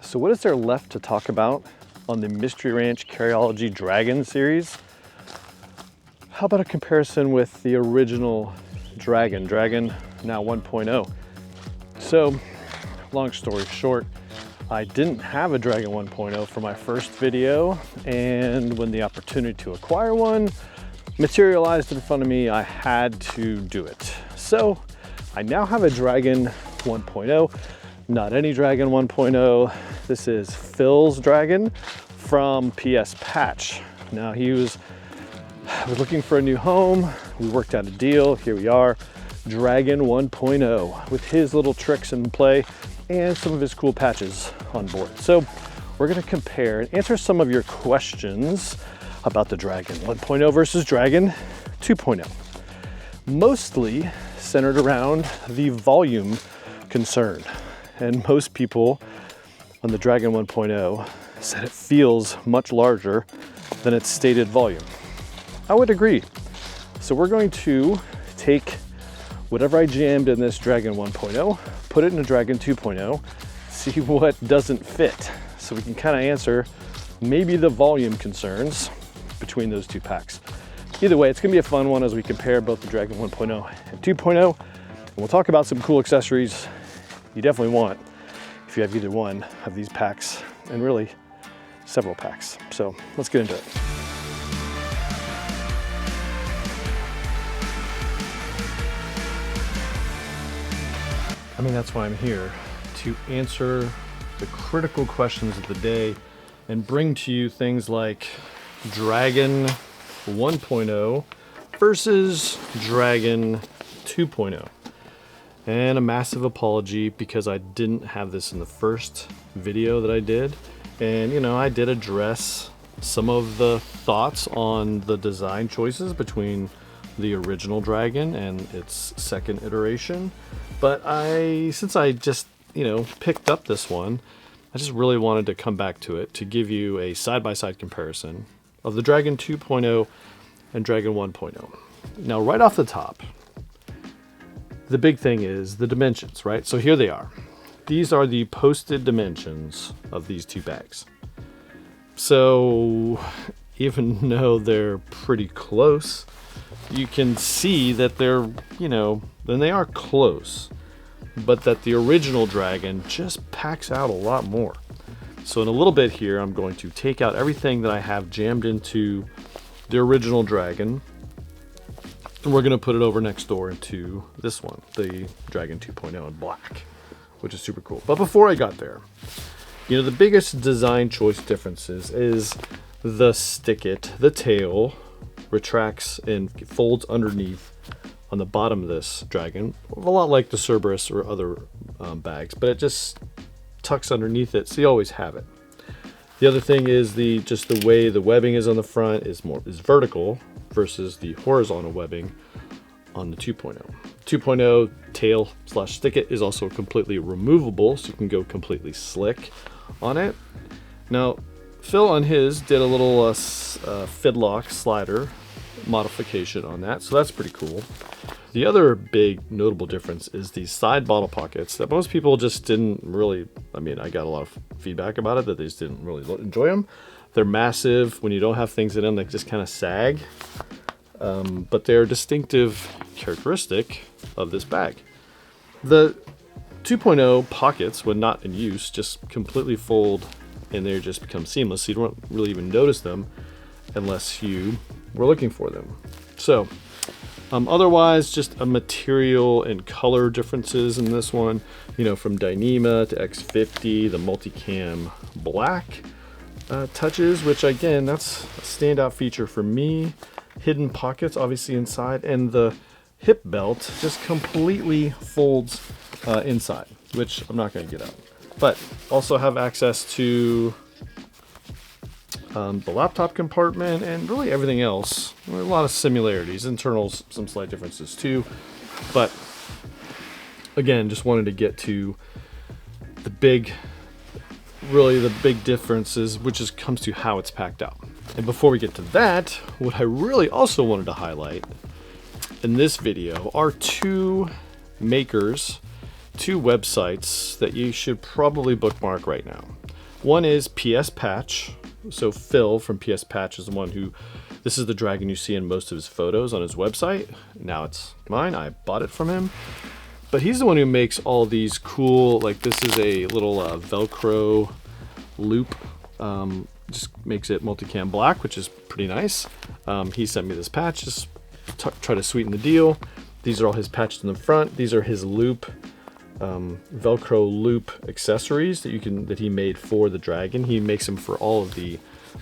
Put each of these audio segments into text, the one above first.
So what is there left to talk about on the Mystery Ranch Careology Dragon series? How about a comparison with the original Dragon now 1.0? So, long story short, I didn't have a Dragon 1.0 for my first video, and when the opportunity to acquire one materialized in front of me, I had to do it. So, I now have a Dragon 1.0, not any Dragon 1.0. This is Phil's Dragon from PS Patch. Now I was looking for a new home. We worked out a deal. Here we are, Dragon 1.0 with his little tricks in play and some of his cool patches on board. So we're gonna compare and answer some of your questions about the Dragon 1.0 versus Dragon 2.0. Mostly centered around the volume concern. And most people on the Dragon 1.0 said it feels much larger than its stated volume. I would agree. So we're going to take whatever I jammed in this Dragon 1.0, put it in a Dragon 2.0, see what doesn't fit. So we can kind of answer maybe the volume concerns between those two packs. Either way, it's gonna be a fun one as we compare both the Dragon 1.0 and 2.0. And we'll talk about some cool accessories you definitely want if you have either one of these packs, and really several packs. So let's get into it. I mean, that's why I'm here, to answer the critical questions of the day and bring to you things like Dragon 1.0 versus Dragon 2.0. And a massive apology because I didn't have this in the first video that I did. And you know, I did address some of the thoughts on the design choices between the original Dragon and its second iteration. But since I just, picked up this one, I just really wanted to come back to it to give you a side-by-side comparison of the Dragon 2.0 and Dragon 1.0. Now, right off the top, the big thing is the dimensions, right? So here they are. These are the posted dimensions of these two bags. So even though they're pretty close, you can see that they're, then they are close, but that the original Dragon just packs out a lot more. So in a little bit here, I'm going to take out everything that I have jammed into the original Dragon, and we're gonna put it over next door into this one, the Dragon 2.0 in black, which is super cool. But before I got there, the biggest design choice differences is the stick-it, the tail, retracts and folds underneath on the bottom of this Dragon, a lot like the Cerberus or other bags, but it just tucks underneath it, so you always have it. The other thing is just the way the webbing is on the front is vertical versus the horizontal webbing on the 2.0. 2.0 tail / stick-it is also completely removable, so you can go completely slick on it. Now, Phil on his did a little Fidlock slider modification on that, so that's pretty cool. The other big notable difference is the side bottle pockets that most people just didn't really, I got a lot of feedback about it that they just didn't really enjoy them. They're massive. When you don't have things in them, they just kind of sag. But they're a distinctive characteristic of this bag. The 2.0 pockets, when not in use, just completely fold and they just become seamless. So you don't really even notice them unless you were looking for them. So otherwise, just a material and color differences in this one, from Dyneema to X50, the multicam black touches, which again, that's a standout feature for me. Hidden pockets obviously inside, and the hip belt just completely folds inside, which I'm not going to get out. But also have access to the laptop compartment and really everything else. A lot of similarities, internals, some slight differences too. But again, just wanted to get to the big differences, which comes to how it's packed out. And before we get to that, what I really also wanted to highlight in this video are two makers, two websites that you should probably bookmark right now. One is PS Patch. So Phil from PS Patch is the one who, this is the dragon you see in most of his photos on his website. Now it's mine. I bought it from him. But he's the one who makes all these cool, like this is a little Velcro loop. Just makes it multicam black, which is pretty nice. He sent me this patch, just try to sweeten the deal. These are all his patches in the front. These are his loop, Velcro loop accessories that he made for the Dragon. He makes them for all of the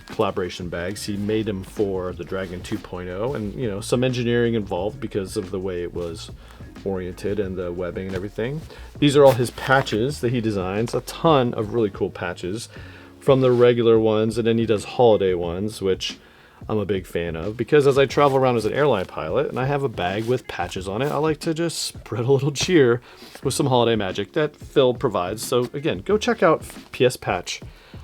collaboration bags. He made them for the Dragon 2.0, and you know, some engineering involved because of the way it was oriented and the webbing and everything. These are all his patches that he designs, a ton of really cool patches from the regular ones, and then he does holiday ones, which I'm a big fan of, because as I travel around as an airline pilot and I have a bag with patches on it, I like to just spread a little cheer with some holiday magic that Phil provides. So again, go check out PS Patch.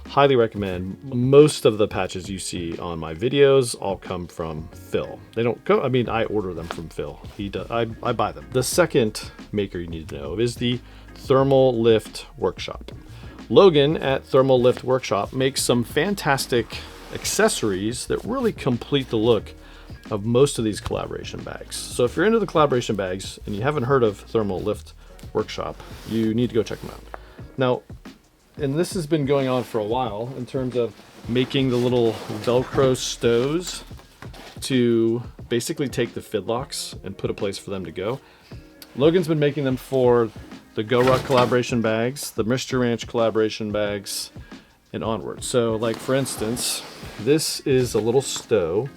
Highly recommend. Most of the patches you see on my videos all come from Phil. They don't go, I mean, I order them from Phil. He does, I buy them. The second maker you need to know is the Thermal Lift Workshop. Logan at Thermal Lift Workshop makes some fantastic accessories that really complete the look of most of these collaboration bags. So if you're into the collaboration bags and you haven't heard of Thermal Lift Workshop, you need to go check them out. Now, and this has been going on for a while in terms of making the little Velcro stows to basically take the fidlocks and put a place for them to go. Logan's been making them for the GoRuck collaboration bags, the Mystery Ranch collaboration bags, and onward. So like for instance, this is a little stow.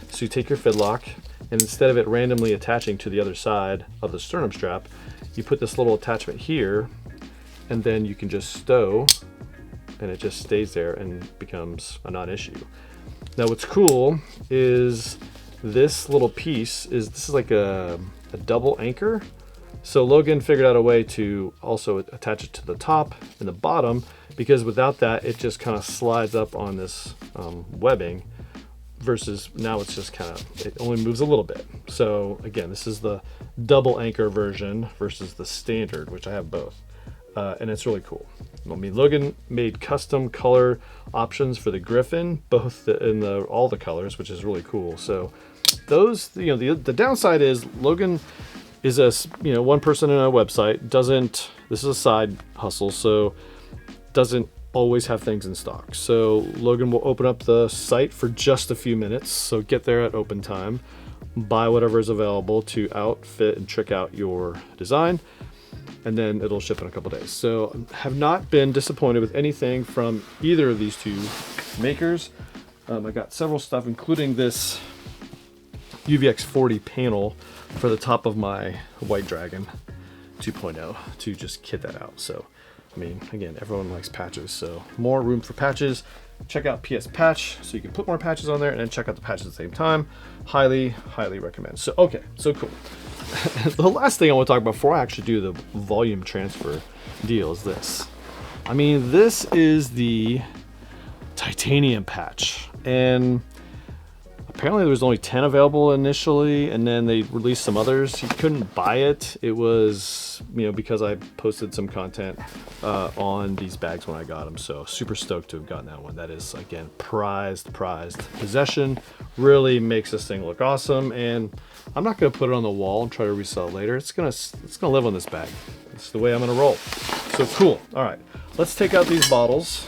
So you take your fidlock, and instead of it randomly attaching to the other side of the sternum strap, you put this little attachment here, and then you can just stow, and it just stays there and becomes a non-issue. Now what's cool is this little piece this is like a double anchor. So Logan figured out a way to also attach it to the top and the bottom, because without that, it just kind of slides up on this webbing, versus now it's just kind of, it only moves a little bit. So again, this is the double anchor version versus the standard, which I have both. And it's really cool. I mean, Logan made custom color options for the Griffin, both in all the colors, which is really cool. So those, you know, the downside is Logan is one person in a website, this is a side hustle, so doesn't always have things in stock. So Logan will open up the site for just a few minutes, so get there at open time, buy whatever is available to outfit and trick out your design, and then it'll ship in a couple days. So have not been disappointed with anything from either of these two makers. I got several stuff, including this UVX40 panel for the top of my White Dragon 2.0 to just kit that out. So, I mean, again, everyone likes patches, so more room for patches. Check out PS Patch so you can put more patches on there, and then check out the patches at the same time. Highly, highly recommend. So, okay, so cool. The last thing I want to talk about before I actually do the volume transfer deal is this. I mean, this is the titanium patch, and apparently there was only 10 available initially, and then they released some others. You couldn't buy it. It was, because I posted some content on these bags when I got them. So super stoked to have gotten that one. That is, again, prized possession. Really makes this thing look awesome, and I'm not gonna put it on the wall and try to resell it later. It's gonna live on this bag. It's the way I'm gonna roll. So cool. All right, let's take out these bottles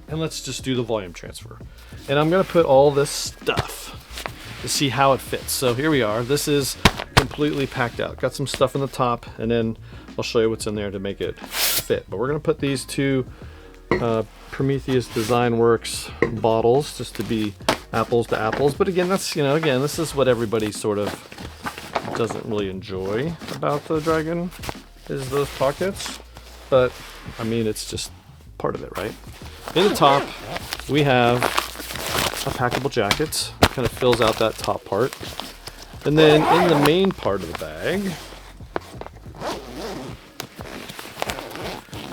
and let's just do the volume transfer. And I'm gonna put all this stuff to see how it fits. So here we are. This is completely packed out. Got some stuff in the top, and then I'll show you what's in there to make it fit. But we're gonna put these two Prometheus Design Works bottles just to be apples to apples. But again, that's, this is what everybody sort of doesn't really enjoy about the Dragon, is those pockets. But I mean, it's just part of it, right? In the top, we have a packable jacket. Kind of fills out that top part. And then in the main part of the bag,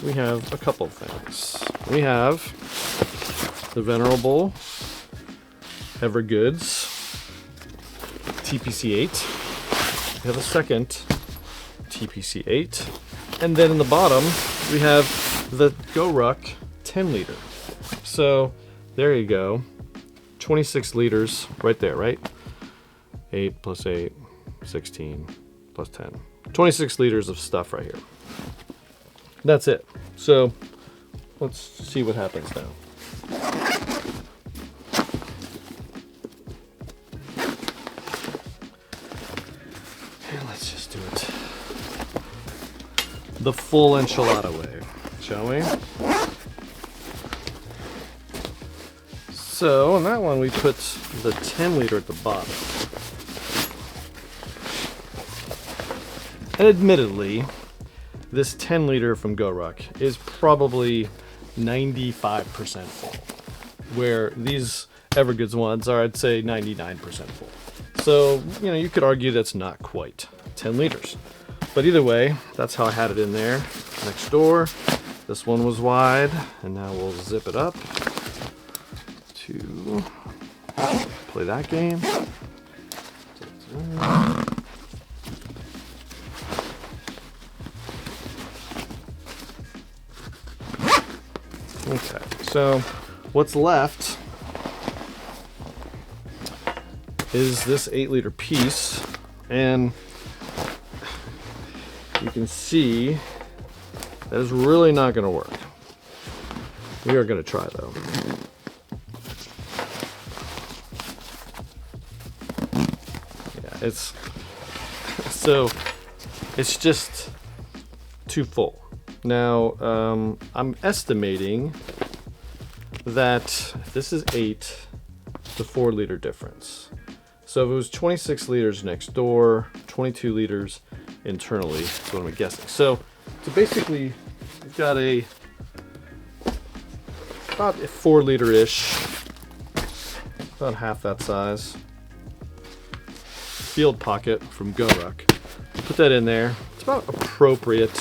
we have a couple of things. We have the venerable Evergoods TPC-8. We have a second TPC-8. And then in the bottom, we have the GoRuck 10. 10 liter. So there you go. 26 liters right there, right? 8 plus 8, 16 plus 10. 26 liters of stuff right here. That's it. So let's see what happens now. And let's just do it the full enchilada way, shall we? So on that one, we put the 10 liter at the bottom. And admittedly, this 10 liter from GoRuck is probably 95% full, where these Evergoods ones are, I'd say, 99% full. So, you know, you could argue that's not quite 10 liters. But either way, that's how I had it in there. Next door, this one was wide, and now we'll zip it up to play that game. Okay, so what's left is this 8 liter piece, and you can see that is really not going to work. We are going to try though. Yeah, it's just too full. Now, I'm estimating that this is 8 to 4 liter difference. So if it was 26 liters next door, 22 liters internally, that's what I'm guessing. So basically, we've got about a 4 liter-ish, about half that size, field pocket from GoRuck. Put that in there. It's about appropriate.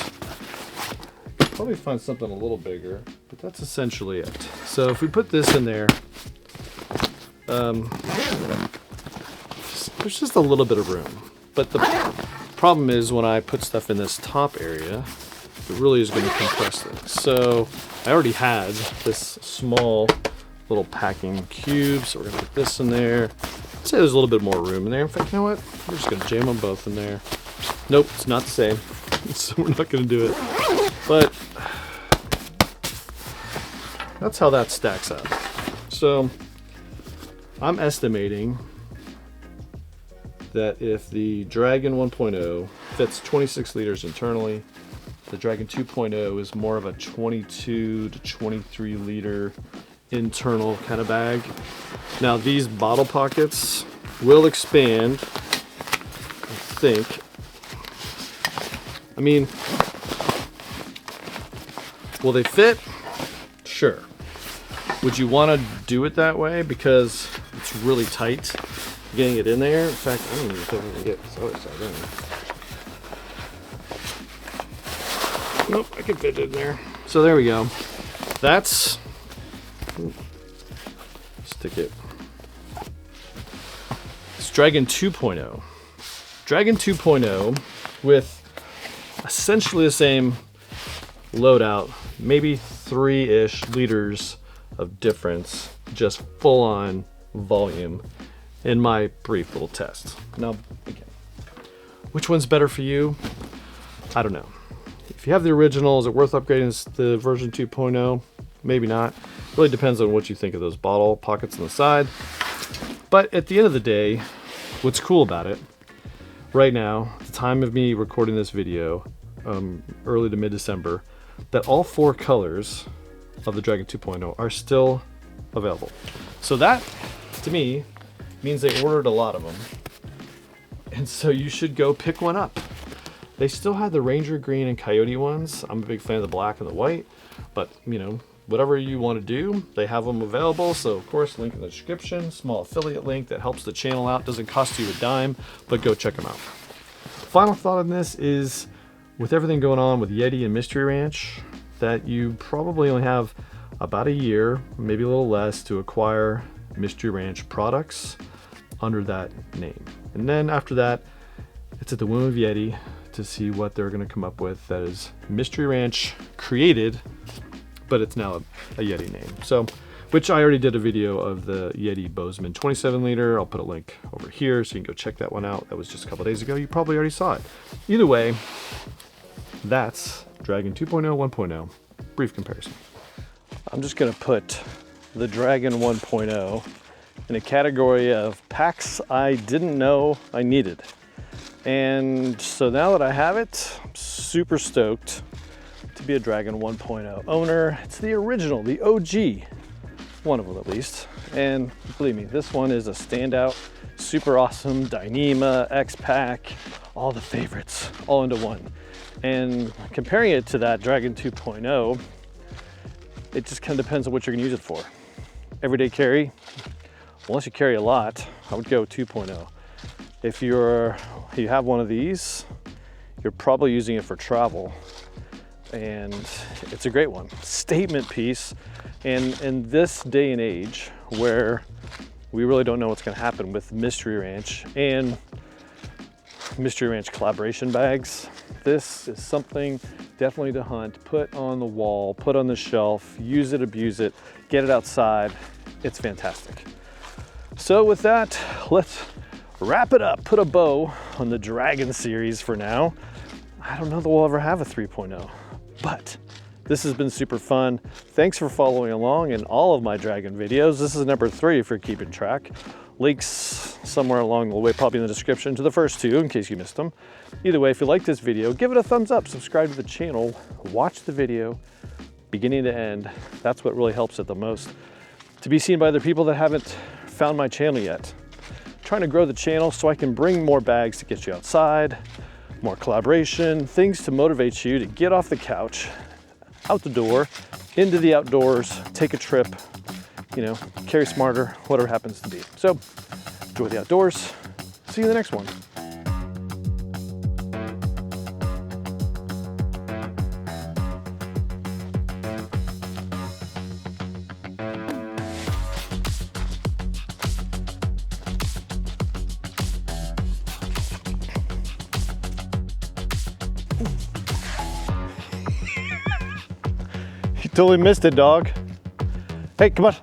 Probably find something a little bigger, but that's essentially it. So if we put this in there, there's just a little bit of room. But the problem is when I put stuff in this top area, it really is going to compress things. So I already had this small little packing cube, so we're going to put this in there. I'd say there's a little bit more room in there. In fact, you know what? We're just going to jam them both in there. Nope, it's not the same. So we're not going to do it. But that's how that stacks up. So I'm estimating that if the Dragon 1.0 fits 26 liters internally, the Dragon 2.0 is more of a 22 to 23 liter internal kind of bag. Now these bottle pockets will expand, I think. I mean, will they fit? Sure. Would you want to do it that way because it's really tight getting it in there? In fact, I don't even think I can get this other side in. Nope, I can fit it in there. So there we go. That's... stick it. It's Dragon 2.0. Dragon 2.0 with essentially the same loadout, maybe 3-ish liters of difference, just full on volume in my brief little test. Now, again, which one's better for you? I don't know. If you have the original, is it worth upgrading to the version 2.0? Maybe not. It really depends on what you think of those bottle pockets on the side. But at the end of the day, what's cool about it, right now, at the time of me recording this video, early to mid-December, that all 4 colors of the Dragon 2.0 are still available. So that, to me, means they ordered a lot of them. And so you should go pick one up. They still have the Ranger Green and Coyote ones. I'm a big fan of the black and the white, but you know, whatever you want to do, they have them available. So of course, link in the description, small affiliate link that helps the channel out. Doesn't cost you a dime, but go check them out. Final thought on this is, with everything going on with Yeti and Mystery Ranch, that you probably only have about a year, maybe a little less, to acquire Mystery Ranch products under that name. And then after that, it's at the whim of Yeti to see what they're going to come up with that is Mystery Ranch created but it's now a Yeti name. So, which I already did a video of the Yeti Bozeman 27 liter. I'll put a link over here so you can go check that one out. That was just a couple days ago. You probably already saw it. Either way, that's Dragon 2.0, 1.0. Brief comparison. I'm just gonna put the Dragon 1.0 in a category of packs I didn't know I needed. And so now that I have it, I'm super stoked to be a Dragon 1.0 owner. It's the original, the OG, one of them at least. And believe me, this one is a standout, super awesome, Dyneema, X-Pack, all the favorites, all into one. And comparing it to that Dragon 2.0, it just kind of depends on what you're gonna use it for. Everyday carry, unless you carry a lot, I would go 2.0. If you have one of these, you're probably using it for travel, and it's a great one. Statement piece, and in this day and age where we really don't know what's gonna happen with Mystery Ranch and Mystery Ranch collaboration bags, this is something definitely to hunt, put on the wall, put on the shelf, use it, abuse it, get it outside. It's fantastic. So with that, let's wrap it up, put a bow on the Dragon series for now. I don't know that we'll ever have a 3.0, but this has been super fun. Thanks for following along in all of my Dragon videos. This is number 3 if you're keeping track. Links somewhere along the way, probably in the description, to the first 2 in case you missed them. Either way, if you like this video, give it a thumbs up, subscribe to the channel, watch the video beginning to end. That's what really helps it the most. To be seen by other people that haven't found my channel yet. I'm trying to grow the channel so I can bring more bags to get you outside, more collaboration, things to motivate you to get off the couch, out the door, into the outdoors, take a trip, you know, carry smarter, whatever happens to be. So enjoy the outdoors. See you in the next one. You totally missed it, dog. Hey, come on.